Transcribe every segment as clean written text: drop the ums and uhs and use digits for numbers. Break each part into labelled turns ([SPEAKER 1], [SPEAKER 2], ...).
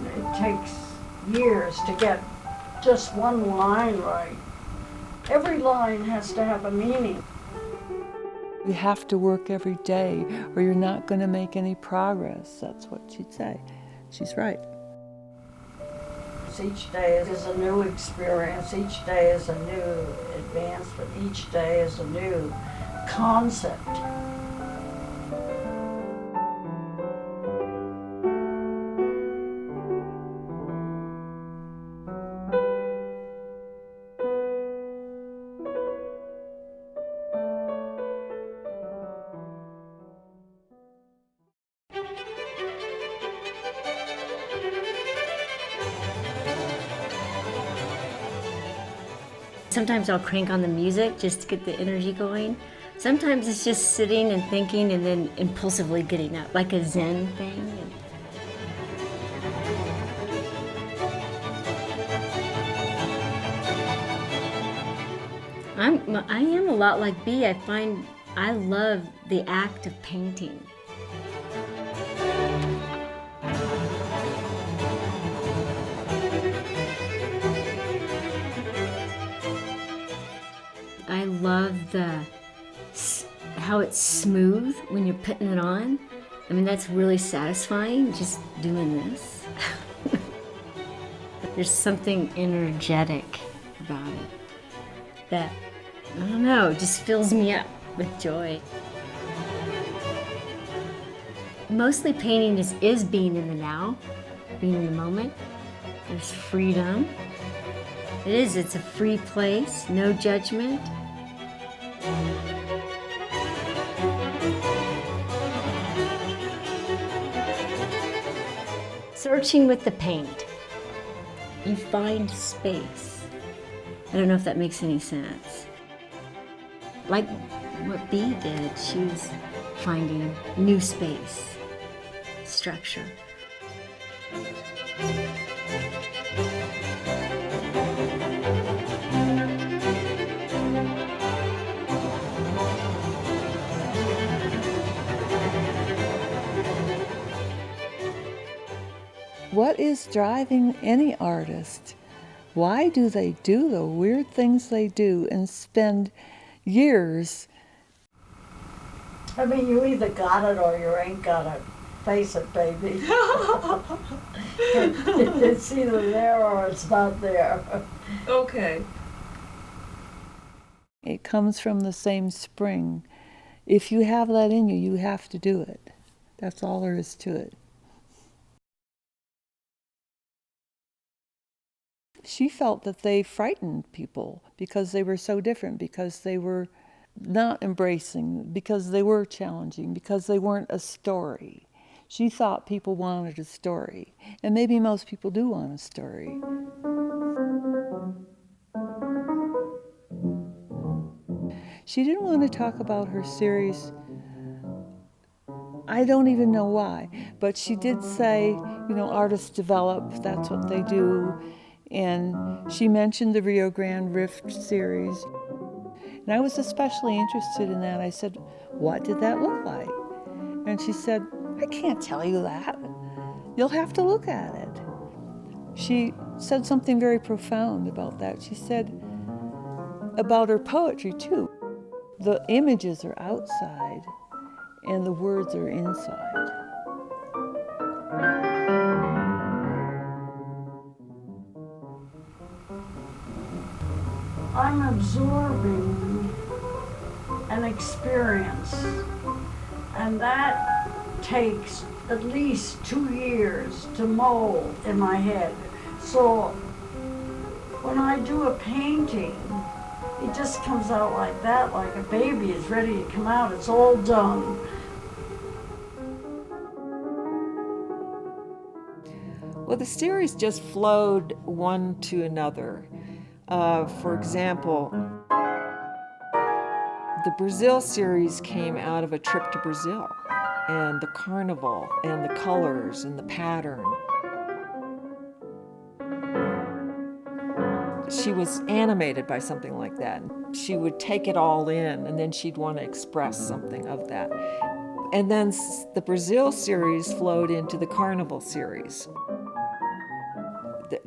[SPEAKER 1] it takes years to get just one line right. Every line has to have a meaning.
[SPEAKER 2] You have to work every day or you're not going to make any progress. That's what she'd say. She's right.
[SPEAKER 1] Each day is a new experience. Each day is a new advancement. Each day is a new concept.
[SPEAKER 3] Sometimes I'll crank on the music just to get the energy going. Sometimes it's just sitting and thinking and then impulsively getting up, like a Zen thing. I am a lot like Bea. I find I love the act of painting. I love how it's smooth when you're putting it on. I mean, that's really satisfying, just doing this. There's something energetic about it that, I don't know, just fills me up with joy. Mostly painting is being in the now, being in the moment. There's freedom. It's a free place, no judgment. Searching with the paint, you find space. I don't know if that makes any sense. Like what Bea did, she was finding new space, structure.
[SPEAKER 2] What is driving any artist? Why do they do the weird things they do and spend years?
[SPEAKER 1] I mean, you either got it or you ain't got it. Face it, baby. It's either there or it's not there.
[SPEAKER 4] Okay.
[SPEAKER 2] It comes from the same spring. If you have that in you, you have to do it. That's all there is to it. She felt that they frightened people because they were so different, because they were not embracing, because they were challenging, because they weren't a story. She thought people wanted a story, and maybe most people do want a story. She didn't want to talk about her series. I don't even know why, but she did say, artists develop, that's what they do. And she mentioned the Rio Grande Rift series. And I was especially interested in that. I said, what did that look like? And she said, I can't tell you that. You'll have to look at it. She said something very profound about that. She said about her poetry too. The images are outside and the words are inside.
[SPEAKER 1] I'm absorbing an experience, and that takes at least 2 years to mold in my head. So when I do a painting, it just comes out like that, like a baby is ready to come out. It's all done.
[SPEAKER 5] Well, the series just flowed one to another. For example, the Brazil series came out of a trip to Brazil, and the carnival, and the colors, and the pattern. She was animated by something like that. She would take it all in, and then she'd want to express something of that. And then the Brazil series flowed into the carnival series.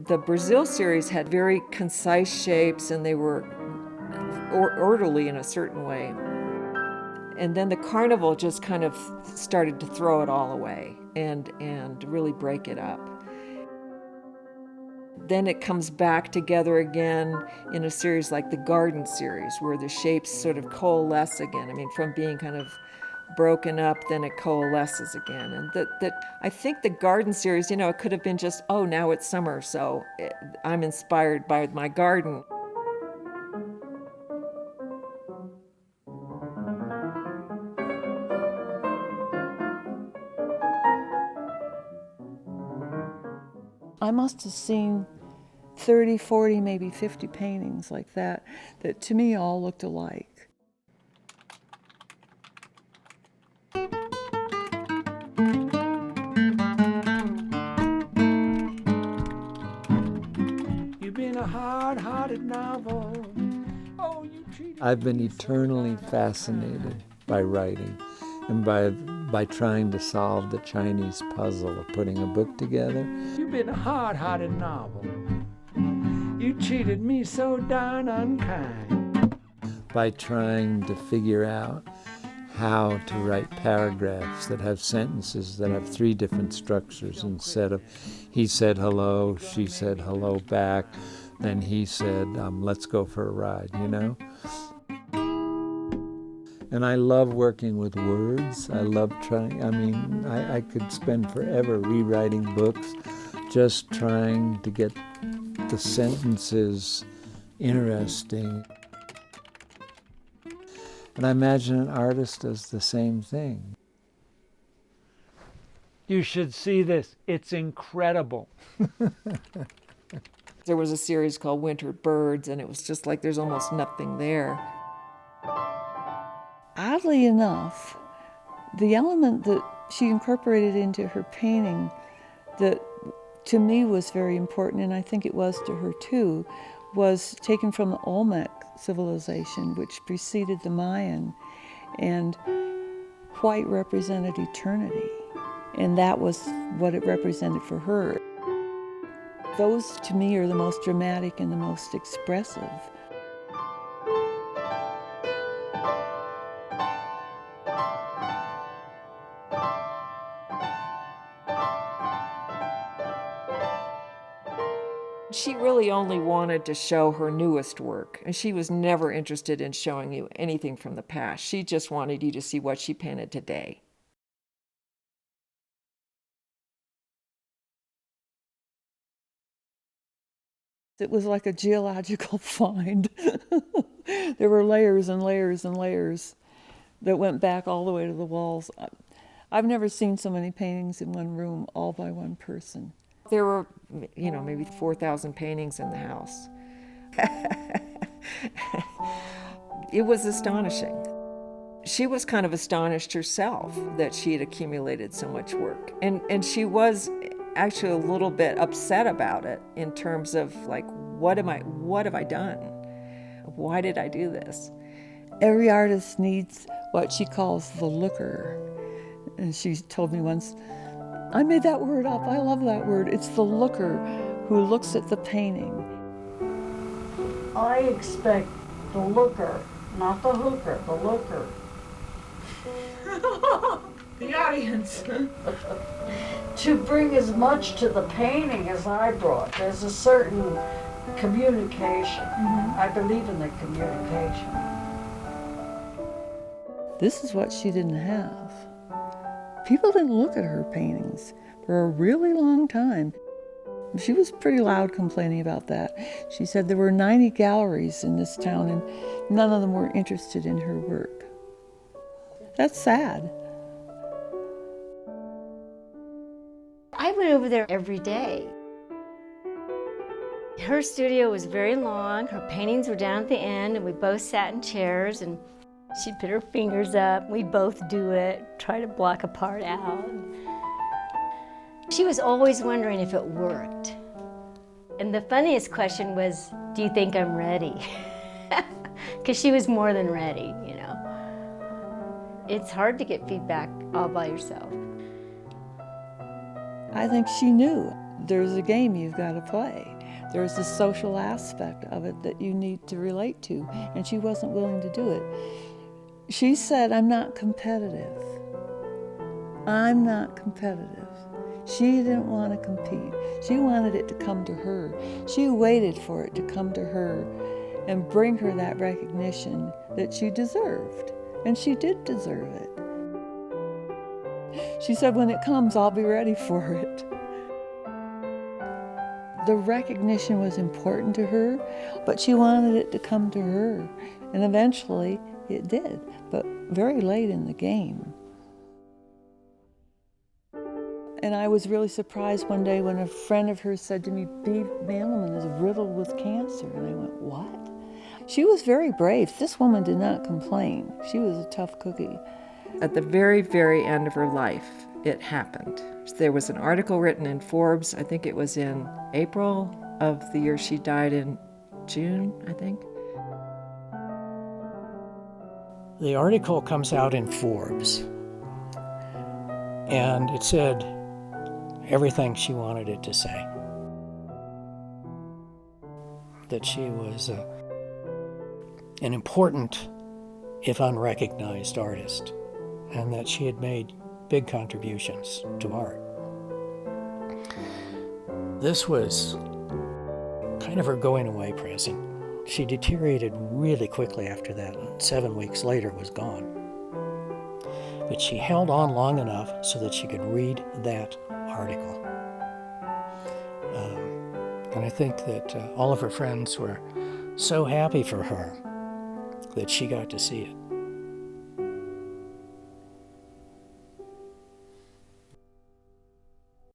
[SPEAKER 5] The Brazil series had very concise shapes, and they were orderly in a certain way. And then the Carnival just kind of started to throw it all away and really break it up. Then it comes back together again in a series like the Garden series, where the shapes sort of coalesce again. I mean, from being kind of broken up, then it coalesces again. And I think the Garden series, it could have been just, oh, now it's summer, so I'm inspired by my garden.
[SPEAKER 2] I must have seen 30, 40, maybe 50 paintings like that to me all looked alike.
[SPEAKER 4] You've been a hard-hearted novel. Oh,
[SPEAKER 6] I've been eternally fascinated by writing and by trying to solve the Chinese puzzle of putting a book together.
[SPEAKER 4] You've been a hard-hearted novel. You treated me so darn unkind.
[SPEAKER 6] By trying to figure out how to write paragraphs that have sentences that have 3 different structures instead of he said hello, she said hello back, then he said, let's go for a ride, And I love working with words. I love trying, I could spend forever rewriting books, just trying to get the sentences interesting. And I imagine an artist does the same thing.
[SPEAKER 4] You should see this. It's incredible.
[SPEAKER 5] There was a series called Winter Birds, and it was just like there's almost nothing there.
[SPEAKER 2] Oddly enough, the element that she incorporated into her painting that to me was very important, and I think it was to her too, was taken from the Olmec civilization, which preceded the Mayan, and white represented eternity, and that was what it represented for her. Those to me are the most dramatic and the most expressive.
[SPEAKER 5] She really only wanted to show her newest work, and she was never interested in showing you anything from the past. She just wanted you to see what she painted today.
[SPEAKER 2] It was like a geological find. There were layers and layers and layers that went back all the way to the walls. I've never seen so many paintings in one room, all by one person.
[SPEAKER 5] There were, maybe 4,000 paintings in the house. It was astonishing. She was kind of astonished herself that she had accumulated so much work. And she was actually a little bit upset about it in terms of like, what have I done? Why did I do this?
[SPEAKER 2] Every artist needs what she calls the looker. And she told me once, I made that word up, I love that word. It's the looker who looks at the painting.
[SPEAKER 1] I expect the looker, not the hooker, the looker.
[SPEAKER 5] The audience.
[SPEAKER 1] To bring as much to the painting as I brought. There's a certain communication. I believe in the communication.
[SPEAKER 2] This is what she didn't have. People didn't look at her paintings for a really long time. She was pretty loud complaining about that. She said there were 90 galleries in this town and none of them were interested in her work. That's sad.
[SPEAKER 3] I went over there every day. Her studio was very long. Her paintings were down at the end, and we both sat in chairs, and she'd put her fingers up. We'd both do it, try to block a part out. She was always wondering if it worked. And the funniest question was, do you think I'm ready? Because she was more than ready, It's hard to get feedback all by yourself.
[SPEAKER 2] I think she knew there's a game you've got to play. there's a social aspect of it that you need to relate to, and she wasn't willing to do it. She said, I'm not competitive. I'm not competitive. She didn't want to compete. She wanted it to come to her. She waited for it to come to her and bring her that recognition that she deserved. And she did deserve it. She said, when it comes, I'll be ready for it. The recognition was important to her, but she wanted it to come to her. And eventually it did, but very late in the game. And I was really surprised one day when a friend of hers said to me, Bea Mandelman is riddled with cancer. And I went, what? She was very brave. This woman did not complain. She was a tough cookie.
[SPEAKER 5] At the very, very end of her life, it happened. There was an article written in Forbes, I think it was in April of the year she died, in June, I think.
[SPEAKER 7] The article comes out in Forbes, and it said everything she wanted it to say. That she was an important, if unrecognized, artist, and that she had made big contributions to art. This was kind of her going away present. She deteriorated really quickly after that, and 7 weeks later was gone. But she held on long enough so that she could read that article. And I think that all of her friends were so happy for her that she got to see it.